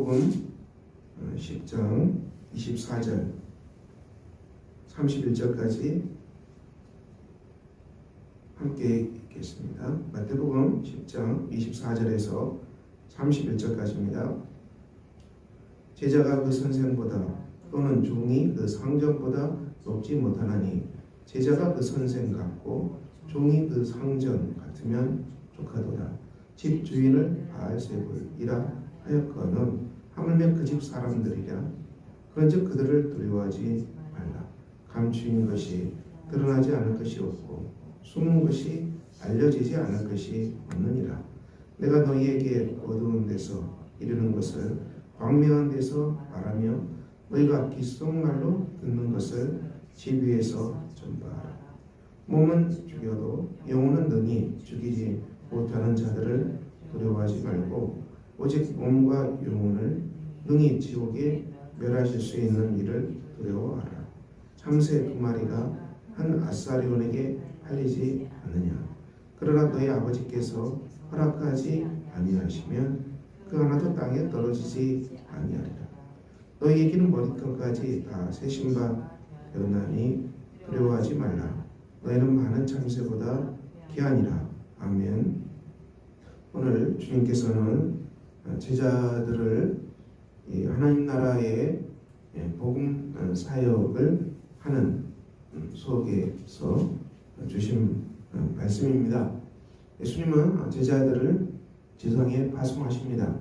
복음 10장 24절 31절까지 함께 읽겠습니다. 마태복음 10장 24절에서 31절까지입니다. 제자가 그 선생보다 또는 종이 그 상전보다 높지 못하나니 제자가 그 선생 같고 종이 그 상전 같으면 족하도다. 집 주인을 바알세불이라 하였거늘 하물며 그 집 사람들이랴. 그런즉 그들을 두려워하지 말라. 감추인 것이 드러나지 않을 것이 없고 숨은 것이 알려지지 않을 것이 없느니라. 내가 너희에게 어두운 데서 이르는 것을 광명한 데서 말하며 너희가 귓속말로 듣는 것을 집 위에서 전파하라. 몸은 죽여도 영혼은 능히 죽이지 못하는 자들을 두려워하지 말고 오직 몸과 영혼을 능히 지옥에 멸하실 수 있는 이를 두려워하라. 참새 두 마리가 한 아사리온에게 팔리지 않느냐. 그러나 너희 아버지께서 허락하지 아니하시면 그 하나도 땅에 떨어지지 아니하리라. 너희에게는 머리털까지 다 세신 바 되었나니 두려워하지 말라. 너희는 많은 참새보다 귀하니라. 아멘. 오늘 주님께서는 제자들을 하나님 나라의 복음 사역을 하는 속에서 주신 말씀입니다. 예수님은 제자들을 지성에 파송하십니다.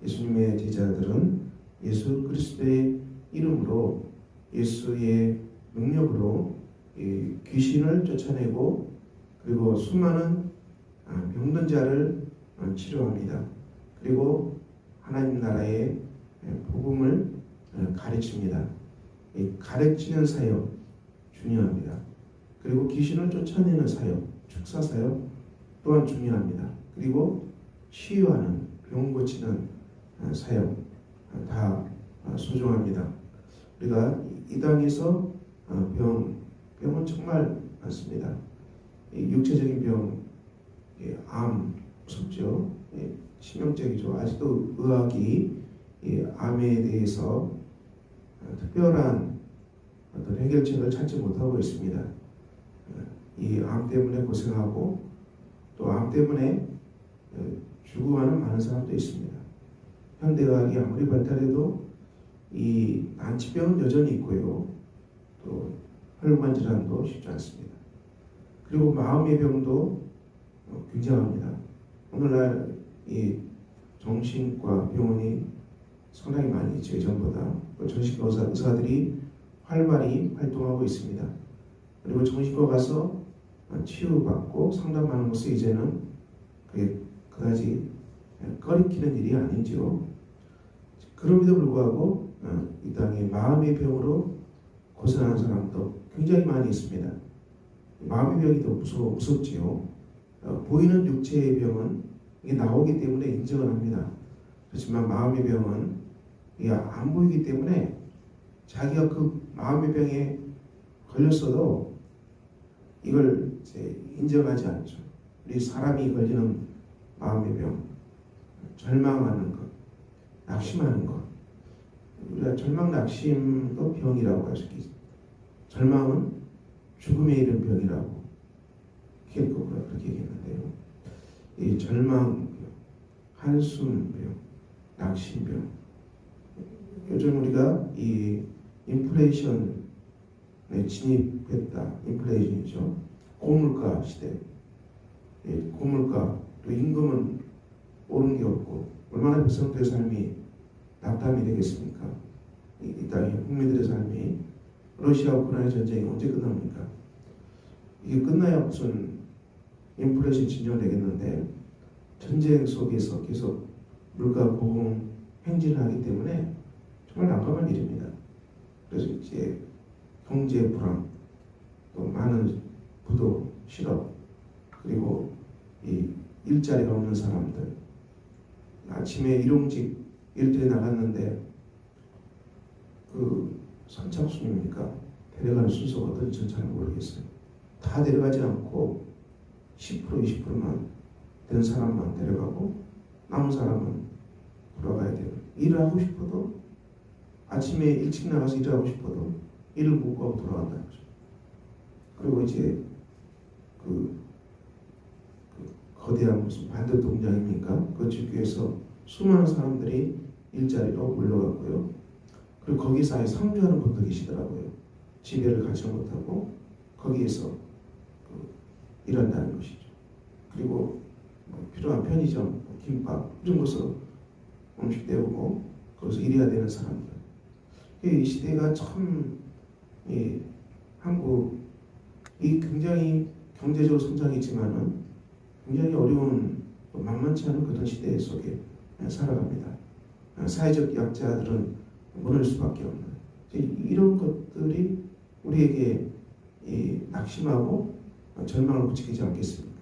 예수님의 제자들은 예수 그리스도의 이름으로 예수의 능력으로 귀신을 쫓아내고 그리고 수많은 병든 자를 치료합니다. 그리고 하나님 나라의 복음을 가르칩니다. 가르치는 사역 중요합니다. 그리고 귀신을 쫓아내는 사역, 축사 사역 또한 중요합니다. 그리고 치유하는, 병 고치는 사역 다 소중합니다. 우리가 이 땅에서 병은 정말 많습니다. 육체적인 병, 암 무섭죠. 치명적이죠. 아직도 의학이 암에 대해서 특별한 어떤 해결책을 찾지 못하고 있습니다. 이 암 때문에 고생하고 또 암 때문에 죽어가는 많은 사람도 있습니다. 현대의학이 아무리 발달해도 이 난치병은 여전히 있고요. 또 혈관 질환도 쉽지 않습니다. 그리고 마음의 병도 굉장합니다. 오늘날 이 정신과 병원이 상당히 많이 있죠. 예전보다. 정신과 의사들이 활발히 활동하고 있습니다. 그리고 정신과 가서 치유받고 상담하는 것은 이제는 그게 그다지 꺼리키는 일이 아니죠. 그럼에도 불구하고 이 땅에 마음의 병으로 고생하는 사람도 굉장히 많이 있습니다. 마음의 병이 더 무섭지요. 보이는 육체의 병은 이게 나오기 때문에 인정을 합니다. 그렇지만 마음의 병은 이게 안 보이기 때문에 자기가 그 마음의 병에 걸렸어도 이걸 이제 인정하지 않죠. 우리 사람이 걸리는 마음의 병, 절망하는 것, 낙심하는 것. 우리가 절망, 낙심도 병이라고 할 수 있죠. 절망은 죽음에 이른 병이라고 킬거가 그렇게 얘기했는데요. 이 절망병, 한숨병, 낙심병. 요즘 우리가 이 인플레이션에 진입했다. 인플레이션이죠. 고물가 시대. 고물가, 또 임금은 오른 게 없고 얼마나 백성들의 삶이 낙담이 되겠습니까? 이 땅의 국민들의 삶이. 러시아 우크라이나 전쟁이 언제 끝납니까? 이게 끝나야 무슨 인플레이션 진정되겠는데 전쟁 속에서 계속 물가 고공 행진을 하기 때문에 정말 난감한 일입니다. 그래서 이제 경제 불황, 또 많은 부도, 실업, 그리고 이 일자리가 없는 사람들, 아침에 일용직 일들이 나갔는데 그 선착순입니까? 데려가는 순서가 어떤지 잘 모르겠어요. 다 데려가지 않고 10% 20%만 된 사람만 데려가고 남은 사람은 돌아가야 돼요. 일을 하고 싶어도 아침에 일찍 나가서 일을 하고 싶어도 일을 못 가고 돌아간다는 거죠. 그리고 이제 그 거대한 무슨 반대 동장입니까? 그 집교에서 수많은 사람들이 일자리로 몰려갔고요. 그리고 거기서 아예 상주하는 분도 계시더라고요. 지배를 가지 못하고 거기에서 일한다는 것이죠. 그리고 필요한 편의점, 김밥 이런 것으로 음식 때우고 거기서 일해야 되는 사람들. 이 시대가 참 한국이 굉장히 경제적으로 성장했지만은 굉장히 어려운 만만치 않은 그런 시대 속에 살아갑니다. 사회적 약자들은 무너질 수밖에 없는 이런 것들이 우리에게 낙심하고 절망을 부추기지 않겠습니까?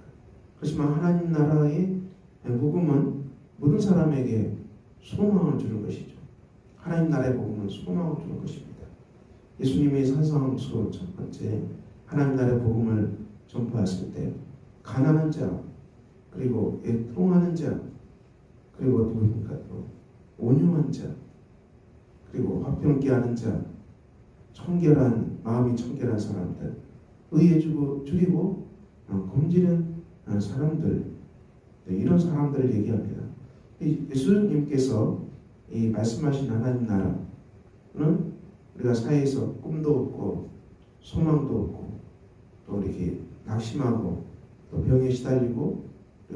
그렇지만 하나님 나라의 복음은 모든 사람에게 소망을 주는 것이죠. 하나님 나라의 복음은 소망을 주는 것입니다. 예수님의 산상수로 첫 번째 하나님 나라의 복음을 전파했을 때 가난한 자, 그리고 애통하는 자, 그리고 누구입니까? 또 온유한 자, 그리고 화평케 하는 자, 마음이 청결한 사람들, 의에 줄이고 굶주린 사람들, 이런 사람들을 얘기합니다. 예수님께서 이 말씀하신 하나님 나라는 우리가 사회에서 꿈도 없고 소망도 없고 또 이렇게 낙심하고 또 병에 시달리고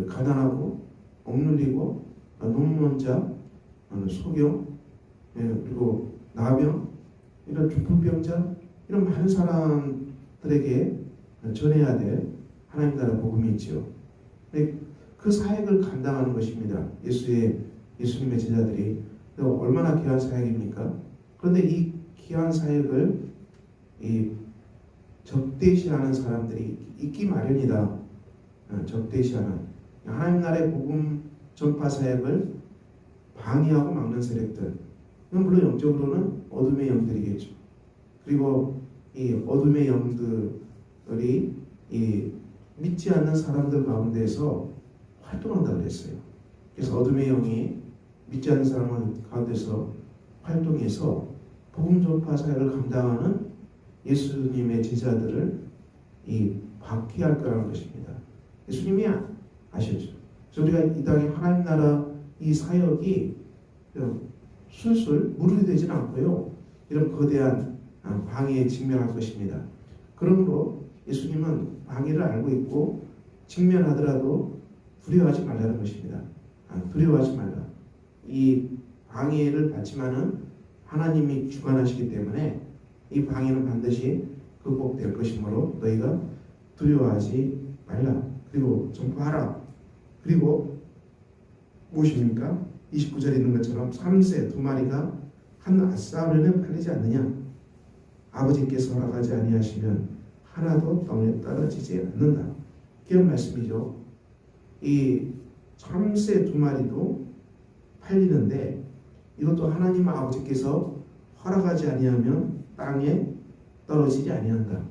가난하고 억눌리고 눈먼 자, 소경, 그리고 나병, 이런 중풍병자, 이런 많은 사람들에게 전해야 될 하나님 나라 복음이 있죠. 그 사역을 감당하는 것입니다. 예수님의 제자들이 얼마나 귀한 사역입니까? 그런데 이 귀한 사역을 적대시하는 사람들이 있기 마련이다. 적대시하는 하나님 나라의 복음 전파 사역을 방해하고 막는 세력들, 물론 영적으로는 어둠의 영들이겠죠. 그리고 이 어둠의 영들이 믿지 않는 사람들 가운데서 활동한다 그랬어요. 그래서 어둠의 영이 믿지 않는 사람들 가운데서 활동해서 복음 전파 사역을 감당하는 예수님의 제자들을 박해할 거라는 것입니다. 예수님이 아셨죠. 그래서 우리가 이 땅에 하나님 나라 이 사역이 술술 무르게 되지는 않고요. 이런 거대한 방해에 직면할 것입니다. 그러므로 예수님은 방해를 알고 있고 직면하더라도 두려워하지 말라는 것입니다. 두려워하지 말라. 이 방해를 받지만은 하나님이 주관하시기 때문에 이 방해는 반드시 극복될 것이므로 너희가 두려워하지 말라. 그리고 전파하라. 그리고 무엇입니까? 29절에 있는 것처럼 3세 2마리가 한 아싸울에는 팔리지 않느냐? 아버지께서 허락하지 아니하시면 하나도 땅에 떨어지지 않는다. 그런 말씀이죠. 이 3세 2마리도 팔리는데 이것도 하나님 아버지께서 허락하지 아니하면 땅에 떨어지지 아니한다.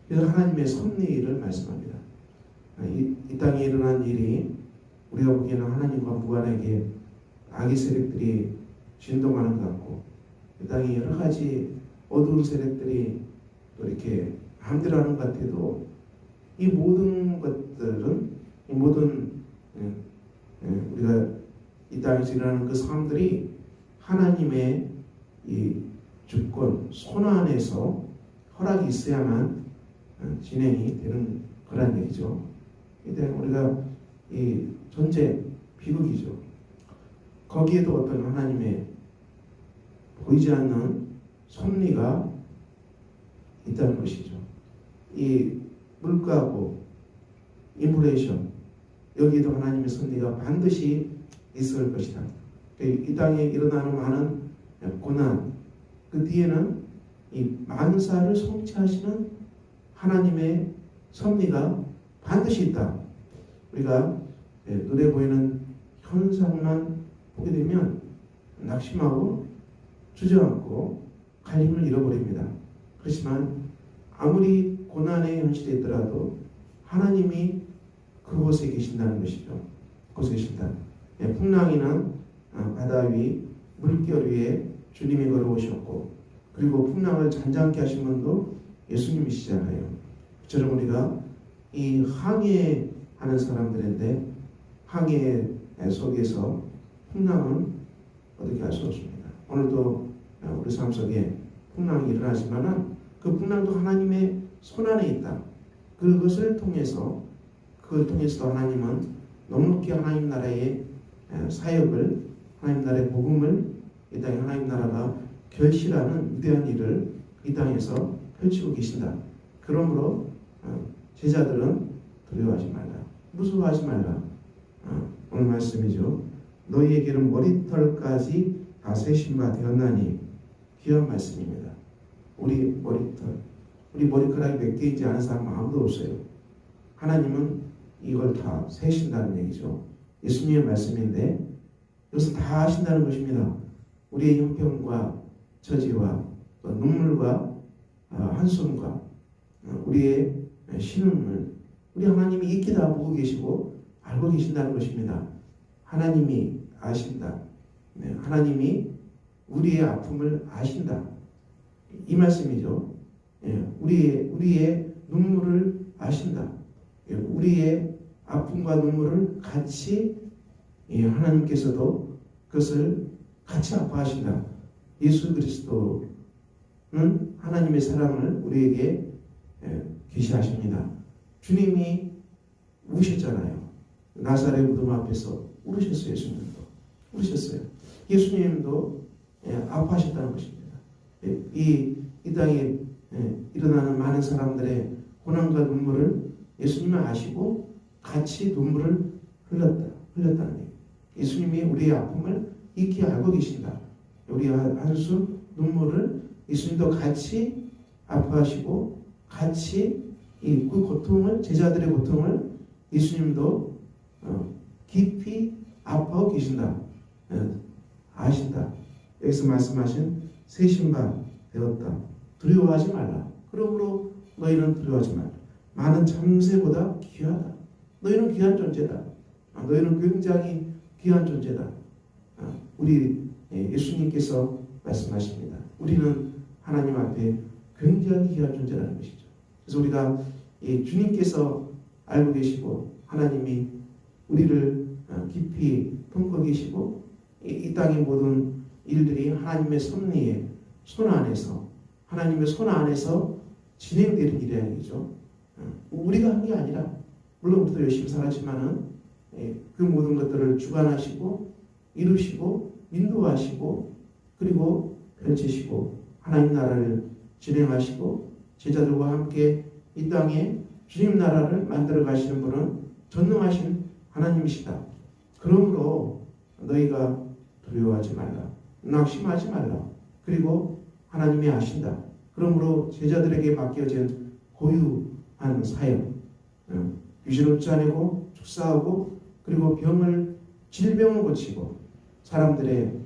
그래서 하나님의 섭리를 말씀합니다. 이 땅에 일어난 일이 우리가 보기에는 하나님과 무관하게 악의 세력들이 진동하는 것 같고 이 땅에 여러 가지 어두운 세력들이 또 이렇게 마음대로 하는 것 같아도 이 모든 것들은 이 모든 우리가 이 땅에서 일어나는 그 삶들이 하나님의 이 주권 손안에서 허락이 있어야만 진행이 되는 거란 얘기죠. 이때 우리가 이 전제 비극이죠. 거기에도 어떤 하나님의 보이지 않는 섭리가 있다는 것이죠. 이 물가고 인플레이션 여기에도 하나님의 섭리가 반드시 있을 것이다. 이 땅에 일어나는 많은 고난 그 뒤에는 이 만사를 성취하시는 하나님의 섭리가 반드시 있다. 우리가 눈에 보이는 현상만 보게 되면 낙심하고 주저앉고 갈림을 잃어버립니다. 그렇지만 아무리 고난의 현실이 있더라도 하나님이 그곳에 계신다는 것이죠. 그곳에 계신다. 풍랑이나 바다 위 물결 위에 주님이 걸어오셨고 그리고 풍랑을 잔잔케 하신 분도 예수님이시잖아요. 저처럼 우리가 이 항해하는 사람들인데 항해 속에서 풍랑은 어떻게 할 수 없습니다. 오늘도 우리 삶 속에 풍랑이 일어나지만은 그 풍랑도 하나님의 손안에 있다. 그것을 통해서 그걸 통해서도 하나님은 넉넉히 하나님 나라의 사역을 하나님 나라의 복음을 이 땅에 하나님 나라가 결실하는 위대한 일을 이 땅에서 펼치고 계신다. 그러므로 제자들은 두려워하지 말라. 무서워하지 말라. 오늘 말씀이죠. 너희에게는 머리털까지 다 세신 바 되었나니 귀한 말씀입니다. 우리 머리카락이 몇 개인지 아는 사람 아무도 없어요. 하나님은 이걸 다 세신다는 얘기죠. 예수님의 말씀인데 이것은 다 하신다는 것입니다. 우리의 형편과 처지와 눈물과 한숨과 우리의 신음을 우리 하나님이 익히 다 보고 계시고 알고 계신다는 것입니다. 하나님이 아신다. 하나님이 우리의 아픔을 아신다. 이 말씀이죠. 우리의 눈물을 아신다. 우리의 아픔과 눈물을 같이 하나님께서도 그것을 같이 아파하신다. 예수 그리스도는 하나님의 사랑을 우리에게 계시하십니다. 주님이 우셨잖아요. 나사렛 무덤 앞에서 울으셨어요. 예수님도 울으셨어요. 예수님도 아파하셨다는 것입니다. 이 땅에 일어나는 많은 사람들의 고난과 눈물을 예수님은 아시고 같이 눈물을 흘렸다는 얘기예요. 예수님이 우리의 아픔을 익히 알고 계신다. 우리의 한숨, 눈물을 예수님도 같이 아파하시고 같이 그 고통을 제자들의 고통을 예수님도 깊이 아파하고 계신다. 아신다. 여기서 말씀하신 새 신발 되었다. 두려워하지 말라. 그러므로 너희는 두려워하지 말라. 많은 참새보다 귀하다. 너희는 귀한 존재다. 너희는 굉장히 귀한 존재다. 우리 예수님께서 말씀하십니다. 우리는 하나님 앞에 굉장히 귀한 존재라는 것이죠. 그래서 우리가 주님께서 알고 계시고 하나님이 우리를 깊이 품고 계시고 이 땅의 모든 일들이 하나님의 섭리의 손 안에서 하나님의 손 안에서 진행되는 일이죠. 우리가 한 게 아니라 물론 우리도 열심히 살았지만은 그 모든 것들을 주관하시고 이루시고 인도하시고 그리고 펼치시고 하나님 나라를 진행하시고 제자들과 함께 이 땅에 주님 나라를 만들어 가시는 분은 전능하신 하나님이시다. 그러므로 너희가 두려워하지 말라. 낙심하지 말라. 그리고 하나님이 아신다. 그러므로 제자들에게 맡겨진 고유한 사역, 귀신을 쫓아내고 축사하고 그리고 질병을 고치고 사람들의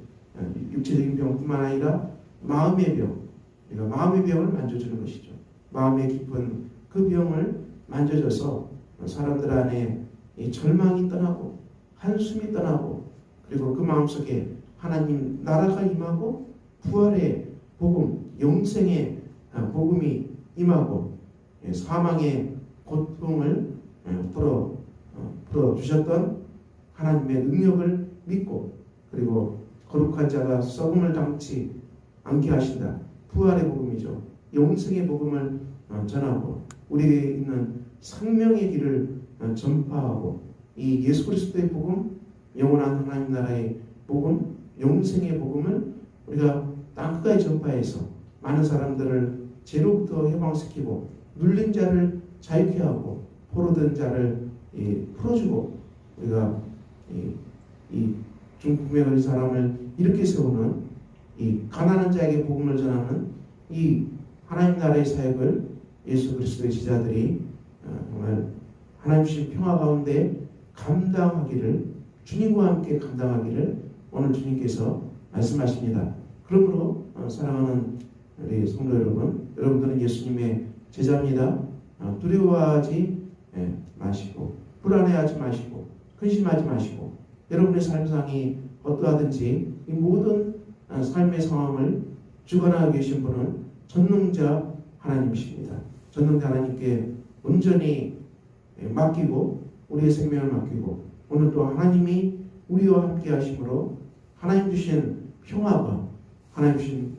육체적인 병뿐만 아니라 마음의 병, 그러니까 마음의 병을 만져주는 것이죠. 마음의 깊은 그 병을 만져줘서 사람들 안에 이 절망이 떠나고 한숨이 떠나고 그리고 그 마음속에 하나님 나라가 임하고 부활의 복음, 영생의 복음이 임하고 사망의 고통을 풀어주셨던 하나님의 능력을 믿고 그리고 거룩한 자가 썩음을 당치 않게 하신다. 부활의 복음이죠. 영생의 복음을 전하고 우리에게 있는 생명의 길을 전파하고 이 예수 그리스도의 복음, 영원한 하나님 나라의 복음, 영생의 복음을 우리가 땅끝까지 전파해서 많은 사람들을 죄로부터 해방시키고 눌린 자를 자유케 하고 포로된 자를 풀어주고 우리가 이 중국에 걸린 사람을 이렇게 세우는 이 가난한 자에게 복음을 전하는 이 하나님 나라의 사역을 예수 그리스도의 제자들이 정말 하나님 주신 평화 가운데 감당하기를 주님과 함께 감당하기를 오늘 주님께서 말씀하십니다. 그러므로 사랑하는 우리 성도 여러분, 여러분들은 예수님의 제자입니다. 두려워하지 마시고 불안해하지 마시고 근심하지 마시고 여러분의 삶상이 어떠하든지 이 모든 삶의 상황을 주관하고 계신 분은 전능자 하나님이십니다. 전능자 하나님께 온전히 맡기고 우리의 생명을 맡기고 오늘 또 하나님이 우리와 함께 하심으로 하나님 주신 평화가 하나님 주신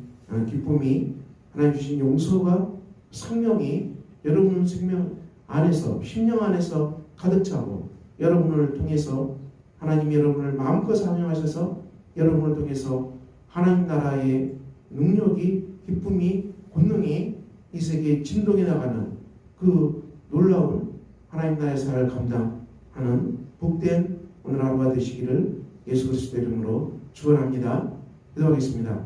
기쁨이 하나님 주신 용서가 생명이 여러분 생명 안에서 심령 안에서 가득 차고 여러분을 통해서 하나님이 여러분을 마음껏 사용하셔서 여러분을 통해서 하나님 나라의 능력이 기쁨이 권능이 이 세계에 진동해 나가는 그 놀라운 하나님 나라의 사를 감당하는 복된 오늘 하루가 되시기를 예수 그리스도 이름으로 축원합니다. 기도하겠습니다.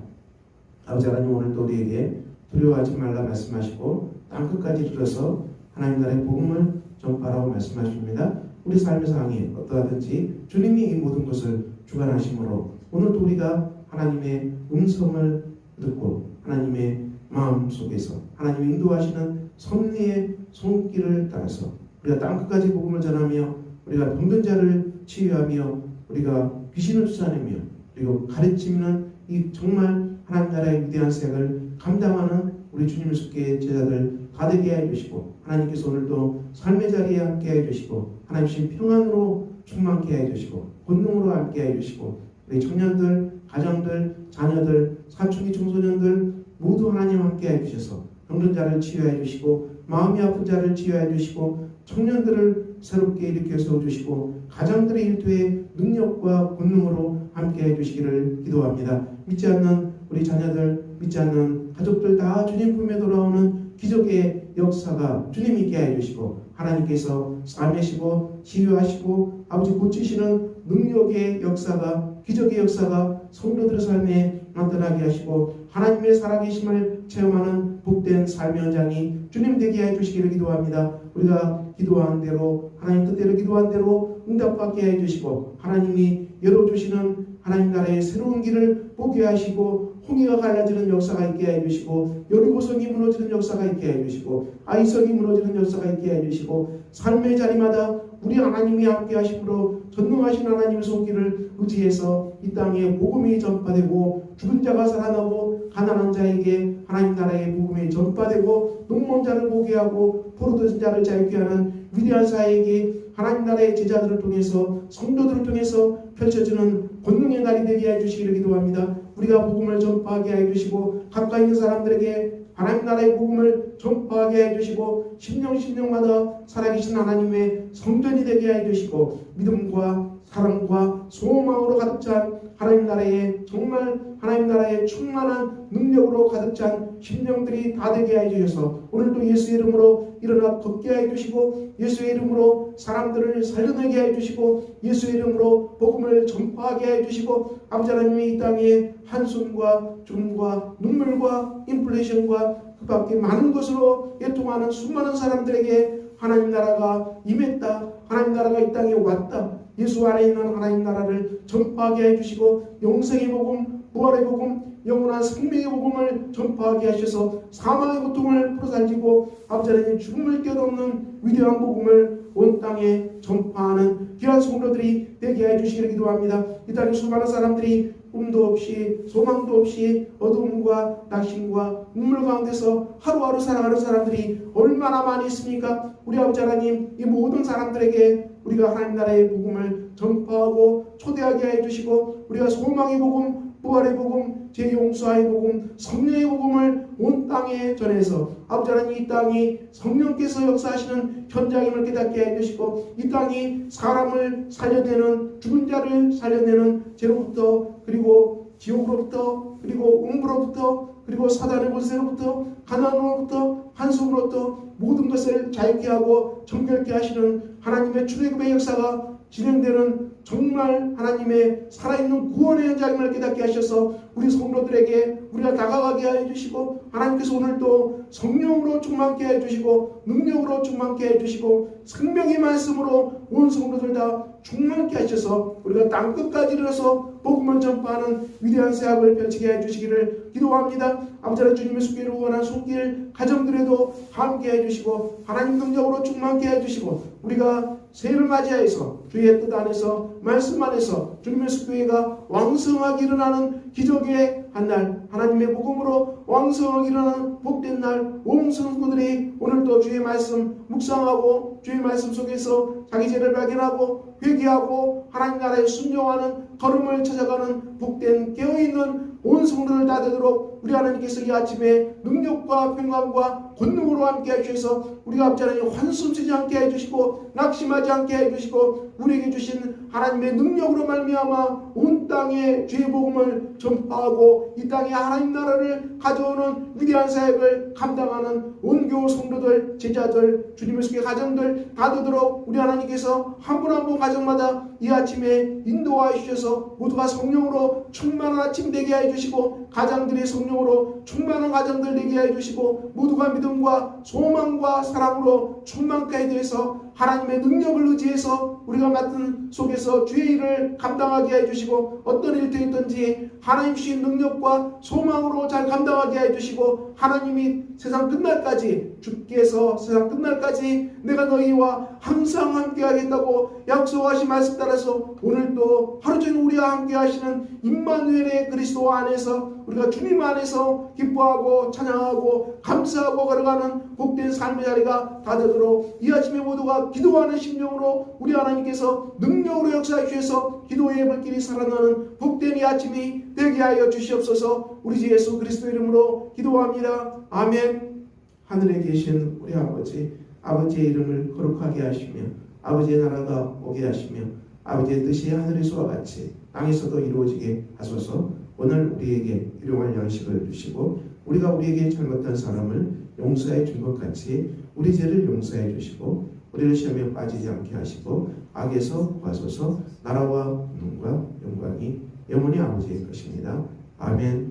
아버지 하나님 오늘도 우리에게 두려워하지 말라 말씀하시고 땅끝까지 이르러서 하나님 나라의 복음을 전파하라고 말씀하십니다. 우리 삶의 상황이 어떠하든지 주님이 이 모든 것을 주관하심으로 오늘도 우리가 하나님의 음성을 듣고 하나님의 마음 속에서 하나님이 인도하시는 섭리의 손길을 따라서 우리가 땅끝까지 복음을 전하며 우리가 병든 자를 치유하며 우리가 귀신을 쫓아내며 그리고 가르치는 이 정말 하나님 나라의 위대한 사역을 감당하는 우리 주님 예수께의 제자들 가되게 해주시고 하나님께서 오늘도 삶의 자리에 함께 해주시고 하나님신 평안으로 충만케 해주시고 권능으로 함께 해주시고 우리 청년들, 가정들, 자녀들, 사춘기 청소년들 모두 하나님 함께 해주셔서 병든 자를 치유해 주시고 마음이 아픈 자를 치유해 주시고 청년들을 새롭게 일으켜 세워주시고 가정들의 일터에 능력과 권능으로 함께 해주시기를 기도합니다. 믿지 않는 우리 자녀들, 믿지 않는 가족들 다 주님 품에 돌아오는 기적의 역사가 주님이 있게 해주시고 하나님께서 싸매시고 치유하시고 아버지 고치시는 능력의 역사가 기적의 역사가 성도들의 삶에 나타나게 하시고 하나님의 살아계심을 체험하는 복된 삶의 현장이 주님 되게 해주시기를 기도합니다. 우리가 기도한 대로 하나님 뜻대로 기도한 대로 응답받게 해주시고 하나님이 열어주시는 하나님 나라의 새로운 길을 보게 하시고 홍해가 갈라지는 역사가 있게 해주시고 여리고성이 무너지는 역사가 있게 해주시고 아이성이 무너지는 역사가 있게 해주시고 삶의 자리마다 우리 하나님이 함께 하심으로 전능하신 하나님의 손길을 의지해서 이 땅에 복음이 전파되고 죽은 자가 살아나고 가난한 자에게 하나님 나라의 복음이 전파되고 눈먼 자를 보게 하고 포로된 자를 자유케 하는 위대한 사역이 하나님 나라의 제자들을 통해서 성도들을 통해서 펼쳐지는 권능의 날이 되게 해주시기를 기도합니다. 우리가 복음을 전파하게 해주시고 가까이 있는 사람들에게 하나님 나라의 복음을 전파하게 해주시고 심령마다 살아계신 하나님의 성전이 되게 해주시고 믿음과 사랑과 소망으로 가득 찬 하나님 나라의 정말 하나님 나라의 충만한 능력으로 가득 찬 심령들이 다 되게 해주셔서 오늘도 예수의 이름으로 일어나 걷게 해주시고 예수의 이름으로 사람들을 살려내게 해주시고 예수의 이름으로 복음을 전파하게 해주시고 아버지 하나님이 이 땅에 한숨과 죽음과 눈물과 인플레이션과 그 밖에 많은 것으로 애통하는 수많은 사람들에게 하나님 나라가 임했다. 하나님 나라가 이 땅에 왔다. 예수 안에 있는 하나님 나라를 전파하게 해주시고 영생의 복음, 부활의 복음, 영원한 생명의 복음을 전파하게 하셔서 사망의 고통을 풀어살리고 아버지 하나님 죽음을 깨닫는 위대한 복음을 온 땅에 전파하는 귀한 성도들이 되게 해주시기를 기도합니다. 이 땅에 수많은 사람들이 꿈도 없이 소망도 없이 어두움과 낙심과 눈물 가운데서 하루하루 살아가는 사람들이 얼마나 많이 있습니까? 우리 아버지 하나님 이 모든 사람들에게 우리가 하나님 나라의 복음을 전파하고 초대하게 해주시고 우리가 소망의 복음, 부활의 복음, 재용서의 복음, 성령의 복음을 온 땅에 전해서 아버지 하나님 이 땅이 성령께서 역사하시는 현장임을 깨닫게 해주시고 이 땅이 사람을 살려내는 죽은 자를 살려내는 죄로부터 그리고 지옥으로부터 그리고 음부로부터 그리고 사단의 권세로부터 가난으로부터 한숨으로부터 모든 것을 자유케 하고 정결케 하시는 하나님의 출애굽의 역사가 진행되는 정말 하나님의 살아있는 구원의 현장임을 깨닫게 하셔서 우리 성도들에게 우리가 다가가게 해주시고 하나님께서 오늘도 성령으로 충만케 해주시고 능력으로 충만케 해주시고 생명의 말씀으로 온 성도들 다 충만케 하셔서 우리가 땅끝까지 이르러서 복음을 전파하는 위대한 사역을 펼치게 해주시기를 기도합니다. 아버지 하나님 주님의 손길을 원한 손길 가정들에도 함께 해주시고 하나님 능력으로 충만케 해주시고 우리가 새해를 맞이하여서 주의 뜻 안에서 말씀 안에서 주님의 교회가 왕성하게 일어나는 기적의 한 날, 하나님의 복음으로 왕성하게 일어나는 복된 날, 온 성도들이 오늘도 주의 말씀 묵상하고 주의 말씀 속에서 자기 죄를 발견하고 회개하고 하나님 나라에 순종하는 걸음을 찾아가는 복된 깨어있는 온 성도들 다 되도록 우리 하나님께서 이 아침에 능력과 평강과 권능으로 함께 해주셔서 우리가 앞지 하나님 환숨쓰지 않게 해주시고 낙심하지 않게 해주시고 우리에게 주신 하나님의 능력으로 말미암아 온 땅에 주의 복음을 전파하고 이 땅에 하나님 나라를 가져오는 위대한 사역을 감당하는 온 교우 성도들, 제자들, 주님의 속의 가정들 다 되도록 우리 하나님께서 한 분 한 분 가정마다 이 아침에 인도하여 주셔서 모두가 성령으로 충만한 아침 되게 해주시고 가장들의 성령으로 충만한 가정들 되게 해주시고 모두가 믿음과 소망과 사랑으로 충만케 되어서 하나님의 능력을 의지해서 우리가 맡은 속에서 주의 일을 감당하게 해주시고 어떤 일도 있든지 하나님 주신 능력과 소망으로 잘 감당하게 해주시고 하나님이 세상 끝날까지 주께서 세상 끝날까지 내가 너희와 항상 함께 하겠다고 약속하신 말씀 따라서 오늘도 하루 종일 우리와 함께 하시는 임마누엘의 그리스도 안에서 우리가 주님 안에서 기뻐하고 찬양하고 감사하고 걸어가는 복된 삶의 자리가 다 되도록 이 아침에 모두가 기도하는 심령으로 우리 하나님께서 능력으로 역사해 주셔서 기도의 불길이 살아나는 복된 이 아침이 되게 하여 주시옵소서. 우리 주 예수 그리스도 이름으로 기도합니다. 아멘. 하늘에 계신 우리 아버지, 아버지의 이름을 거룩하게 하시며 아버지의 나라가 오게 하시며 아버지의 뜻이 하늘에서와 같이 땅에서도 이루어지게 하소서. 오늘 우리에게 일용할 양식을 주시고 우리가 우리에게 잘못한 사람을 용서해 준 것 같이 우리 죄를 용서해 주시고 우리를 시험에 빠지지 않게 하시고 악에서 구하소서. 나라와 능력과 영광이 영원히 아버지의 것입니다. 아멘.